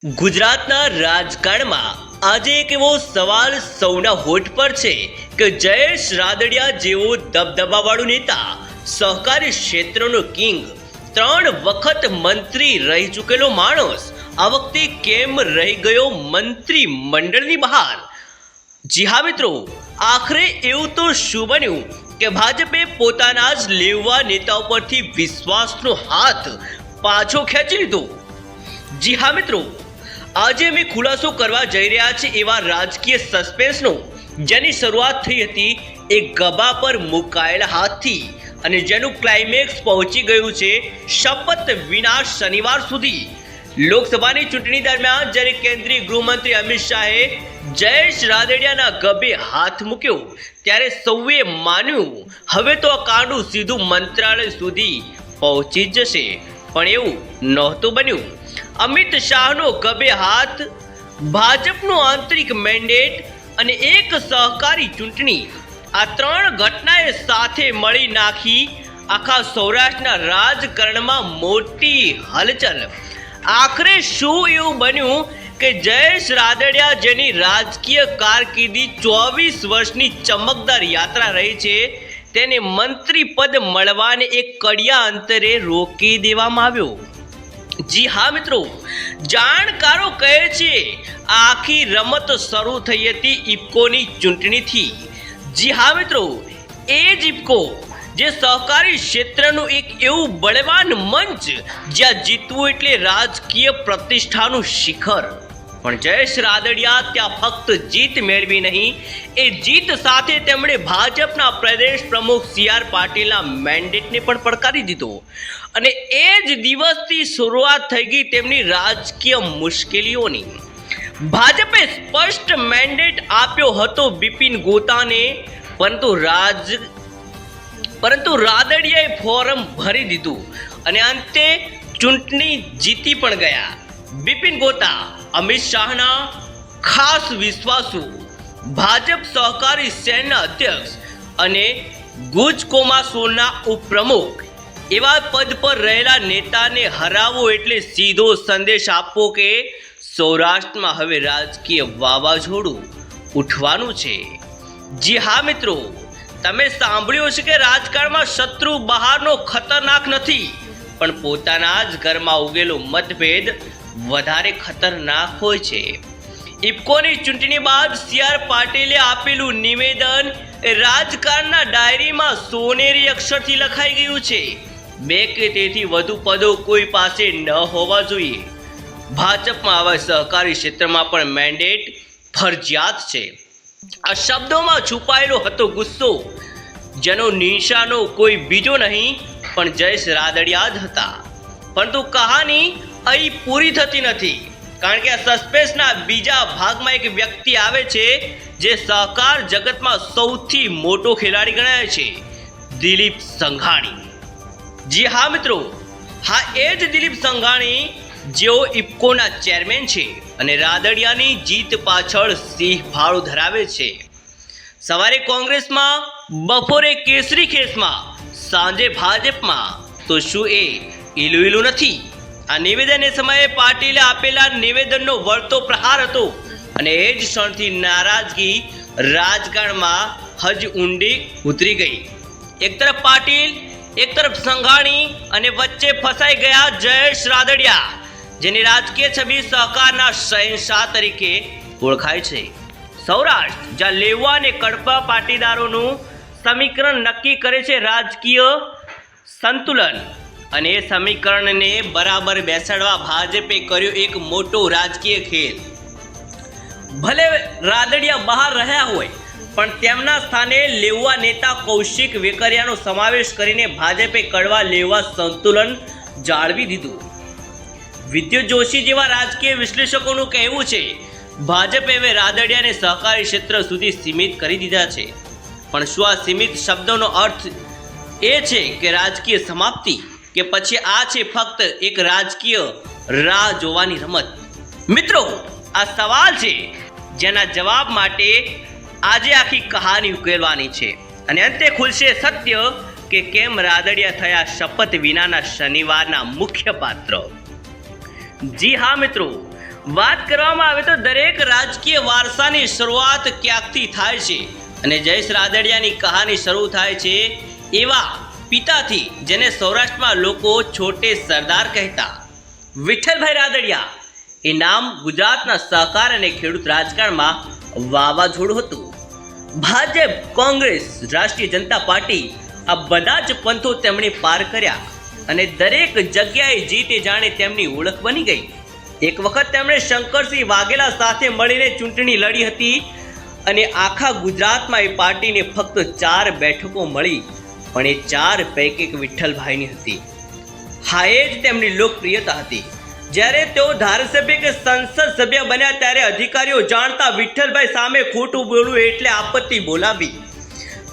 ગુજરાતના રાજકારણમાં આજે એક એવો સવાલ સૌના હોઠ પર છે કે જયેશ રાદડિયા જેવો દબદબાવાળો નેતા, સહકારી ક્ષેત્રનો કિંગ, 3 વખત મંત્રી રહી ચૂકેલો માણસ આ વખતે કેમ રહી ગયો મંત્રી મંડળની બહાર? જી હા મિત્રો, આખરે એવું તો શું બન્યું કે ભાજપે પોતાના જ લેવા નેતાઓ પરથી વિશ્વાસનો હાથ પાછો ખેંચી લીધો? જી હા મિત્રો, આજે અમે ખુલાસો કરવા જઈ રહ્યા છે એવા રાજકીય સસ્પેન્સનો, જેની શરૂઆત થઈ હતી એક ગભા પર મુકાયેલા હાથથી અને જેનું ક્લાઇમેક્સ પહોંચી ગયું છે શપથ વિના શનિવાર સુધી. લોકસભાની ચૂંટણી દરમિયાન જ્યારે કેન્દ્રીય ગૃહમંત્રી અમિત શાહે જયેશ રાદડિયાના ગભે હાથ મૂક્યો ત્યારે સૌએ માન્યું હવે તો આ કાંડું સીધું મંત્રાલય સુધી પહોંચી જશે, પણ એવું નહોતું બન્યું. અમિત શાહનો ગભે હાથ, ભાજપનું આંતરિક મેન્ડેટ અને એક સહકારી ચૂંટણી, આ 3 ઘટનાએ સાથે મળી નાખી આખા સૌરાષ્ટ્રના રાજકારણમાં મોટી હલચલ. આખરે શું એવું બન્યું કે જયેશ રાદડિયા, જેની રાજકીય કારકિર્દી 24 વર્ષની ચમકદાર યાત્રા રહી છે, તેને મંત્રી પદ મળવાને એક કડિયા અંતરે રોકી દેવામાં આવ્યો. જી હા મિત્રો, જાણકારો કહે છે આખી રમત શરૂ થઈ હતી ઇફકોની ચૂંટણીથી. જી હા મિત્રો, એ જ ઇફકો જે સહકારી ક્ષેત્રનું એક એવું બળવાન મંચ જ્યાં જીતવું એટલે રાજકીય પ્રતિષ્ઠાનું શિખર. પણ જયેશ રાદડિયા ત્યાં ફક્ત જીત મેળવી નહીં, એ જીત સાથે તેમણે ભાજપના પ્રદેશ પ્રમુખ CR પાટીલના મેન્ડેટને પણ પડકારી દીધો અને એ જ દિવસથી શરૂઆત થઈ ગઈ તેમની રાજકીય મુશ્કેલીઓની. ભાજપે સ્પષ્ટ મેન્ડેટ આપ્યો હતો બિપિન ગોતાને, પરંતુ રાદડિયાએ ફોર્મ ભરી દીધું અને અંતે ચૂંટણી જીતી પણ ગયા. બિપિન ગોતા અમિત શાહના ખાસ વિશ્વાસુ, ભાજપ સહકારી સેલના અધ્યક્ષ અને ગુજકોમાસોલના ઉપપ્રમુખ, એવા પદ પર રહેલા નેતાને હરાવવો એટલે સીધો સંદેશ આપવો કે સૌરાષ્ટ્રમાં હવે રાજકીય વાવાઝોડું ઉઠવાનું છે. જી હા મિત્રો, તમે સાંભળ્યું છે કે રાજકારણમાં શત્રુ બહારનો ખતરનાક નથી, પણ પોતાના જ ઘરમાં ઉગેલો મતભેદ વધારે ખતરનાક હોય છે. ઇફકોની ચૂંટણી બાદ CR પાટીલે આપેલું નિવેદન એ રાજકારણના ડાયરીમાં સોનેરી અક્ષરથી લખાઈ ગયું છે. 2 કે તેથી વધુ પદો કોઈ પાસે ન હોવા જોઈએ. ભાજપમાં આવા સહકારી ક્ષેત્રમાં પણ મેન્ડેટ ફરજિયાત છે. આ શબ્દોમાં છુપાયેલો હતો ગુસ્સો, જેનો નિશાનો કોઈ બીજો નહીં પણ જયેશ રાદડિયા જ હતા. પરંતુ કહાની અહીં પૂરી થતી નથી, કારણ કે આ સસ્પેન્સના બીજા ભાગમાં એક વ્યક્તિ આવે છે જે સહકાર જગતમાં સૌથી મોટો ખેલાડી ગણાય છે, દિલીપ સંઘાણી. જી હા મિત્રો, હા એ જ દિલીપ સંઘાણી જેઓ ઇફકોના ચેરમેન છે અને રાદડિયાની જીત પાછળ સિંહ ફાળો ધરાવે છે. સવારે કોંગ્રેસમાં, બપોરે કેસરી ખેસમાં, સાંજે ભાજપમાં, તો શું એ ઈલું નથી? આ નિવેદન એ સમયે પાટીલે આપેલા નિવેદનનો વળતો પ્રહાર હતો અને એ જ ક્ષણથી નારાજગી રાજકારણમાં હજ ઊંડી ઉતરી ગઈ. એક તરફ પાટીલ, એક તરફ સંઘાણી અને વચ્ચે ફસાઈ ગયા જયેશ રાદડિયા, જેની રાજકીય છબી સહકારના શહેનશાહ તરીકે ઓળખાય છે. સૌરાષ્ટ્ર જ્યાં લેવા અને કડપા પાટીદારોનું સમીકરણ નક્કી કરે છે રાજકીય સંતુલન, અને એ સમીકરણને બરાબર બેસાડવા ભાજપે કર્યો એક મોટો રાજકીય ખેલ. ભલે રાદડિયા બહાર રહ્યા હોય, પણ તેમના સ્થાને લેવા નેતા કૌશિક વેકરિયાનો સમાવેશ કરીને ભાજપે કડવા લેવા સંતુલન જાળવી દીધું. વિદ્યુત જોશી જેવા રાજકીય વિશ્લેષકોનું કહેવું છે ભાજપે હવે રાદડિયાને સહકારી ક્ષેત્ર સુધી સીમિત કરી દીધા છે. પણ શું આ સીમિત શબ્દોનો અર્થ એ છે કે રાજકીય સમાપ્તિ, કે પછી આ છે ફક્ત એક રાજકીય રાહ જોવાની રમત? મિત્રો, આ સવાલ છે જેના જવાબ માટે આજે આખી કહાની ઉકેલવાની છે અને અંતે ખુલશે સત્ય કે કેમ રાદડિયા થયા શપથ વિનાના શનિવારના મુખ્ય પાત્ર. જી હા મિત્રો, વાત કરવામાં આવે તો દરેક રાજકીય વારસાની શરૂઆત ક્યાંકથી થાય છે અને જયેશ રાદડિયાની કહાની શરૂ થાય છે એવા પિતાથી, જેને સૌરાષ્ટ્રમાં લોકો છોટે સરદાર કહેતા. વિઠ્ઠલભાઈ રાદડિયા એ નામ ગુજરાતના સહકાર અને ખેડૂત રાજકારણમાં વાવાઝોડું હતું. ભાજપ, કોંગ્રેસ, રાષ્ટ્રીય જનતા પાર્ટી આ બધા જ પંથો તેમણે પાર કર્યા અને દરેક જગ્યાએ જીત જાણે તેમની ઓળખ બની ગઈ. એક વખત તેમણે શંકરસિંહ વાઘેલા સાથે મળીને ચૂંટણી લડી હતી અને આખા ગુજરાતમાં એ પાર્ટીને ફક્ત 4 બેઠકો મળી, પણ એ 4 પૈકી એક વિઠ્ઠલભાઈની હતી. હા, એ જ તેમની લોકપ્રિયતા હતી. જ્યારે તેઓ ધારાસભ્ય કે સંસદ સભ્ય બન્યા ત્યારે અધિકારીઓ જાણતા વિઠ્ઠલભાઈ સામે ખોટું બોલવું એટલે આપત્તિ બોલાવી.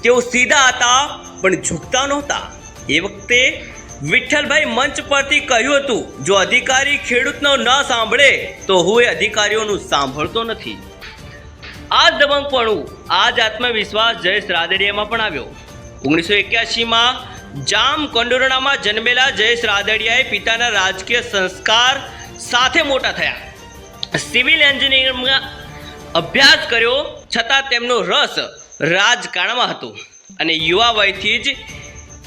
તેઓ સીધા હતા પણ ઝૂકતા નહોતા. એ વખતે વિઠ્ઠલભાઈ મંચ પરથી કહ્યું હતું, જો અધિકારી ખેડૂતનો ન સાંભળે તો હું એ અધિકારીઓનું સાંભળતો નથી. આ દબંગપણું, આ જ આત્મવિશ્વાસ જયેશ રાદડિયામાં પણ આવ્યો. 1981માં જામકંડોરણામાં જન્મેલા જયેશ રાદડિયાએ પિતાના રાજકીય સંસ્કાર સાથે મોટા થયા. સિવિલ એન્જિનિયરિંગમાં અભ્યાસ કર્યો, છતાં તેમનો રસ રાજકારણમાં હતો અને યુવા વયથી જ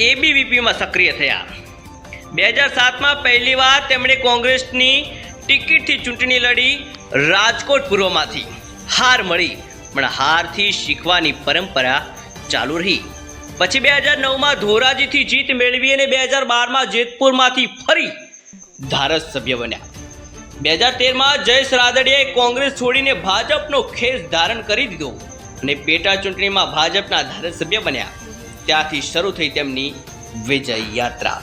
એબીવીપીમાં સક્રિય થયા. 2007માં પહેલીવાર તેમણે કોંગ્રેસની ટિકિટથી ચૂંટણી લડી. રાજકોટ પૂર્વમાંથી હાર મળી, પણ હારથી શીખવાની પરંપરા ચાલુ રહી. પછી 2009માં ધોરાજીથી જીત મેળવી અને 2012માં જેતપુરમાંથી ફરી ધારાસભ્ય બન્યા. 2013માં જયેશ રાદડિયાએ કોંગ્રેસ છોડીને ભાજપનો ખેસ ધારણ કરી દીધો અને પેટા ચૂંટણીમાં ભાજપના ધારાસભ્ય બન્યા. ત્યાંથી શરૂ થઈ તેમની વિજય યાત્રા.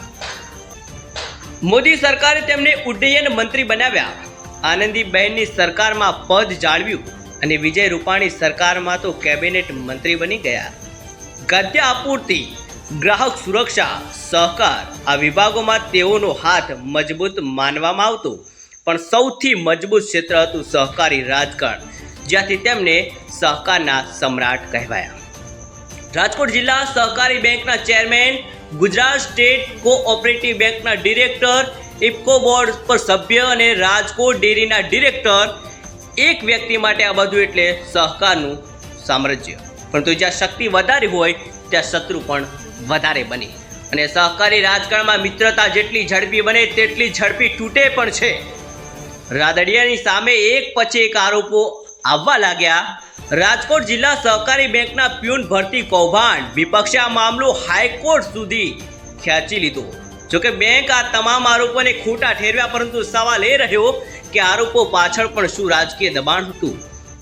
મોદી સરકારે તેમને ઉડ્ડયન મંત્રી બનાવ્યા. આનંદીબહેનની સરકારમાં પદ જાળવ્યું અને વિજય રૂપાણી સરકારમાં તો કેબિનેટ મંત્રી બની ગયા. ખાદ્ય આપૂર્તિ, ગ્રાહક સુરક્ષા, સહકાર આ વિભાગોમાં તેઓનો હાથ મજબૂત માનવામાં આવતો, પણ સૌથી મજબૂત ક્ષેત્ર હતું સહકારી રાજકારણ, જ્યાંથી તેમને સહકારના સમ્રાટ કહેવાયા. રાજકોટ જિલ્લા સહકારી બેંકના ચેરમેન, ગુજરાત સ્ટેટ કોઓપરેટિવ બેંકના ડિરેક્ટર, ઇફકો બોર્ડ પર સભ્ય અને રાજકોટ ડેરીના ડિરેક્ટર. એક વ્યક્તિ માટે આ બધું એટલે સહકારનું સામ્રાજ્ય. પરંતુ જ્યાં શક્તિ વધારે હોય ત્યાં શત્રુ પણ વધારે બને અને સહકારી રાજકારણમાં મિત્રતા જેટલી ઝડપી બને તેટલી ઝડપી તૂટે પણ છે. રાદડિયાની સામે એક પછી એક આરોપો આવવા લાગ્યા. રાજકોટ જિલ્લા સહકારી બેંકના પ્યુન ભરતી કૌભાંડ, વિપક્ષે આ મામલો હાઈકોર્ટ સુધી ખેંચી લીધો. જોકે બેંક આ તમામ આરોપોને ખોટા ઠેરવ્યા, પરંતુ સવાલ એ રહ્યો કે આરોપો પાછળ પણ શું રાજકીય દબાણ હતું?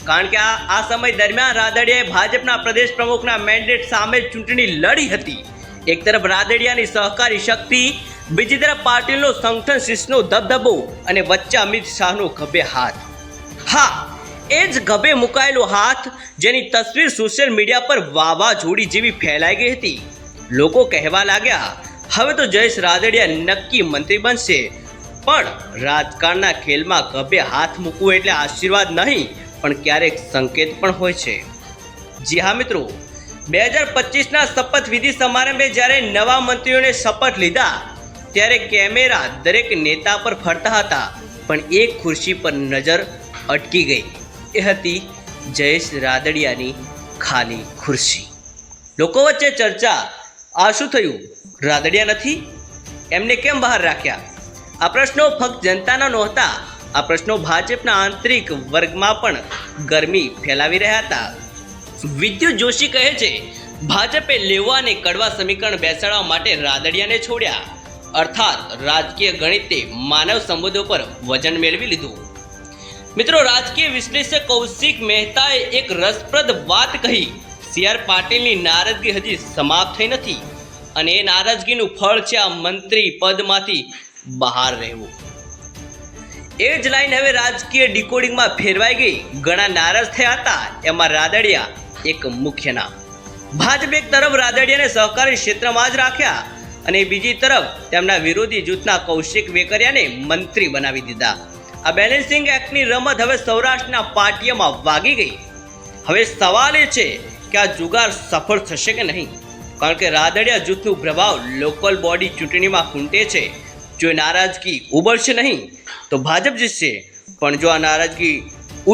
કારણ કે આ સમય દરમિયાન રાદડિયાએ ભાજપના પ્રદેશ પ્રમુખના મેન્ડેટ સામે ચૂંટણી લડી હતી. એક તરફ રાદડિયાની સહકારી શક્તિ, બીજી તરફ પાટીલનો સંગઠન શિસ્તનો દબદબો અને વચ્ચે અમિત શાહનો ખભે હાથ. હા, એ જ ખભે મુકાયેલો હાથ જેની તસવીર સોશિયલ મીડિયા પર વાવાઝોડી જેવી ફેલાઈ ગઈ હતી. લોકો કહેવા લાગ્યા, હવે તો જયેશ રાદડિયા નક્કી મંત્રી બનશે. પણ રાજકારણના ખેલમાં ખભે હાથ મૂકવું એટલે આશીર્વાદ નહીં, પણ ક્યારેક સંકેત પણ હોય છે. જી હા મિત્રો, 2025ના શપથવિધિ સમારંભે જ્યારે નવા મંત્રીઓને શપથ લીધા ત્યારે કેમેરા દરેક નેતા પર ફરતા હતા, પણ એક ખુરશી પર નજર અટકી ગઈ. એ હતી જયેશ રાદડિયાની ખાલી ખુરશી. લોકો વચ્ચે ચર્ચા, આ શું થયું? રાદડિયા નથી, એમને કેમ બહાર રાખ્યા? આ પ્રશ્નો ફક્ત જનતાના નહોતા, આ પ્રશ્નો ભાજપના આંતરિક વર્ગમાં પણ ગરમી ફેલાવી રહ્યા હતા. વિદ્યુત જોશી કહે છે, ભાજપે લેવા અને કડવા સમીકરણ બેસાડવા માટે રાદડિયાને છોડ્યા. અર્થાત રાજકીય ગણિતે માનવ સંબંધો પર વજન મેળવી લીધું. મિત્રો, રાજકીય વિશ્લેષક કૌશિક મહેતાએ એક રસપ્રદ વાત કહી. સી.આર. પાટીલની નારાજગી હજી સમાપ્ત થઈ નથી અને એ નારાજગીનું ફળ છે આ મંત્રી પદમાંથી બહાર રહેવું. એ જ લાઈન હવે રાજકીય ડીકોડિંગમાં ફેરવાઈ ગઈ. ઘણા નારાજ થયા હતા, એમાં રાદડિયા એક મુખ્ય નામ. ભાજપ એક તરફ રાદડિયાને સહકારી ક્ષેત્રમાં જ રાખ્યા અને બીજી તરફ તેમના વિરોધી જૂથના કૌશિક વેકરિયાને મંત્રી બનાવી દીધા. આ બેલેન્સિંગ એક્ટની રમત હવે સૌરાષ્ટ્રના પાટિયામાં વાગી ગઈ. હવે સવાલ એ છે કે આ જુગાર સફળ થશે કે નહીં? કારણ કે રાદડિયા જૂથનું પ્રભાવ લોકલ બોડી ચૂંટણીમાં ખૂંટે છે. જો નારાજગી ઉભરશે નહીં તો ભાજપ જીતશે, પણ જો આ નારાજગી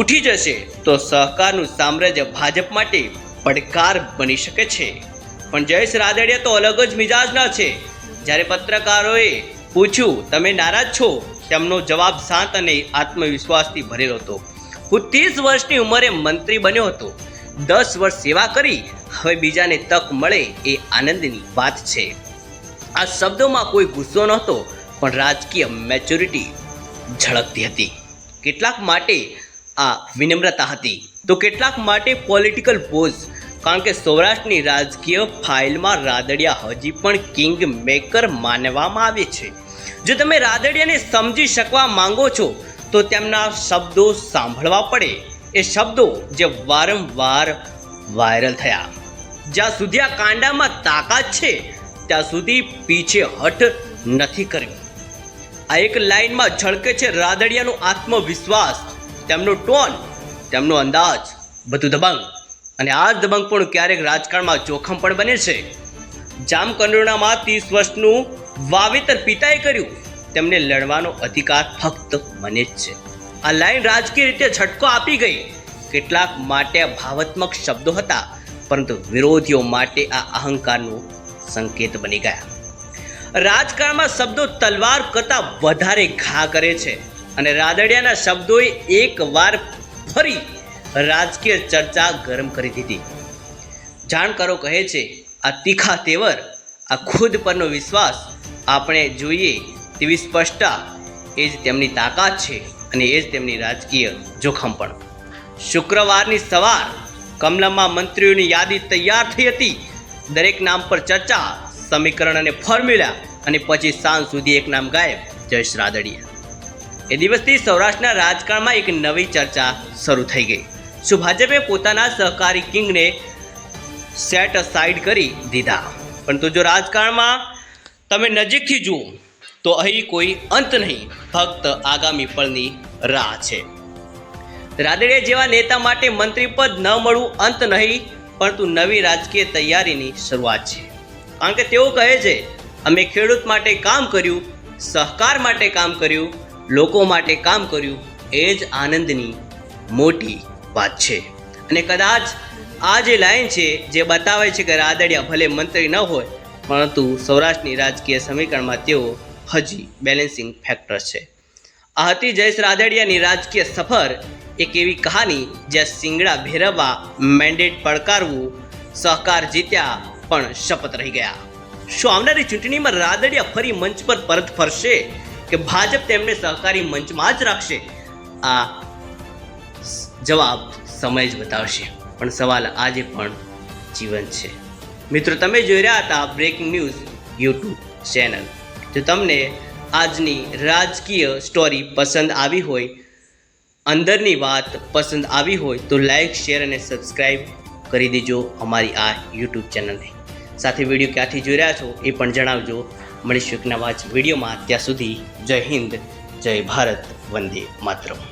ઉઠી જશે તો સહકારનું સામ્રાજ્ય ભાજપ માટે પડકાર બની શકે છે. પણ જયેશ રાદડિયા તો અલગ જ મિજાજના છે. જ્યારે પત્રકારોએ પૂછ્યું તમે નારાજ છો, તેમનો જવાબ શાંત અને આત્મવિશ્વાસથી ભરેલો હતો. હું 30 વર્ષની ઉંમરે મંત્રી બન્યો હતો, 10 વર્ષ સેવા કરી, હવે બીજાને તક મળે એ આનંદની વાત છે. આ શબ્દોમાં કોઈ ગુસ્સો નહોતો, પણ રાજકીય મેચ્યોરિટી ઝળકતી હતી. કેટલાક માટે આ વિનમ્રતા હતી તો કેટલાક માટે પોલિટિકલ પોઝ. કારણ કે સૌરાષ્ટ્રની રાજકીય ફાઇલમાં રાદડિયા હજી પણ કિંગ મેકર માનવામાં આવે છે. જો તમે રાદડિયાને સમજી શકવા માંગો છો તો તેમના શબ્દો સાંભળવા પડે, એ શબ્દો જે વારંવાર વાયરલ થયા. જ્યાં સુધી આ કાંડામાં તાકાત છે ત્યાં સુધી પીછે હઠ નથી કર્યું. આ એક લાઇનમાં ઝળકે છે રાદડિયાનો આત્મવિશ્વાસ, તેમનો ટોન, તેમનો અંદાજ, બધું દબંગ. અને આ દબંગ પણ ક્યારેક રાજકારણમાં જોખમ પણ બને છે. જામકંડોરણામાં 30 વર્ષનું વાવેતર પિતાએ કર્યું, તેમને લડવાનો અધિકાર ફક્ત મને જ છે. આ લાઈન રાજકીય રીતે ઝટકો આપી ગઈ. કેટલાક માટે ભાવાત્મક શબ્દો હતા, પરંતુ વિરોધીઓ માટે આ અહંકારનો સંકેત બની ગયા. રાજકારણમાં શબ્દો તલવાર કરતાં વધારે ઘા કરે છે અને રાદડિયાના શબ્દોએ એકવાર ફરી રાજકીય ચર્ચા ગરમ કરી દીધી. જાણકારો કહે છે આ તીખા તેવર, આ ખુદ પરનો વિશ્વાસ, આપણે જોઈએ તેવી સ્પષ્ટતા, એ જ તેમની તાકાત છે અને એ જ તેમની રાજકીય જોખમ પણ. શુક્રવારની સવાર કમલમમાં મંત્રીઓની યાદી તૈયાર થઈ હતી. દરેક નામ પર ચર્ચા, સમીકરણ અને ફોર્મ્યુલા, અને પછી સાંજ સુધી એક નામ ગાયબ, જયેશ રાદડિયા. એ દિવસથી સૌરાષ્ટ્રના રાજકારણમાં એક નવી ચર્ચા શરૂ થઈ ગઈ. શું ભાજપે પોતાના સહકારી કિંગને સેટ અસાઇડ કરી દીધા? પરંતુ જો રાજકારણમાં તમે નજીકથી જુઓ તો અહીં કોઈ અંત નહીં, ફક્ત આગામી પળની રાહ છે. રાદડિયા જેવા નેતા માટે મંત્રી પદ ન મળવું અંત નહીં, પરંતુ નવી રાજકીય તૈયારીની શરૂઆત છે. કારણ કે તેઓ કહે છે અમે ખેડૂત માટે કામ કર્યું, સહકાર માટે કામ કર્યું, લોકો માટે કામ કર્યું, એ જ આનંદની મોટી વાત છે. અને કદાચ આ જે લાઈન છે જે બતાવે છે કે રાદડિયા ભલે મંત્રી ન હોય, પરંતુ સૌરાષ્ટ્રની રાજકીય સમીકરણમાં તેઓ હજી બેલેન્સિંગ ફેક્ટર છે. આ હતી જયેશ રાદડિયાની રાજકીય સફર, એક એવી કહાની જ્યાં સિંગડા ભેરવવા, મેન્ડેટ પડકારવું, સહકાર જીત્યા પણ શપથ રહી ગયા. શું આવનારી ચૂંટણીમાં રાદડિયા ફરી મંચ પર પરત ફરશે કે ભાજપ તેમને સહકારી મંચમાં જ રાખશે? આ જવાબ સમય જ બતાવશે, પણ સવાલ આજે પણ જીવંત છે. મિત્રો, તમે જોઈ રહ્યા હતા બ્રેકિંગ ન્યૂઝ યુટ્યુબ ચેનલ. જો તમને આજની રાજકીય સ્ટોરી પસંદ આવી હોય, અંદરની વાત પસંદ આવી હોય તો લાઈક, શેર અને સબસ્ક્રાઈબ કરી દેજો અમારી આ યુટ્યુબ ચેનલને. સાથે વિડીયો ક્યાંથી જોઈ રહ્યા છો એ પણ જણાવજો. મળીશું એક નવા જ વિડીયોમાં. ત્યાં સુધી જય હિન્દ, જય ભારત, વંદે માતરમ.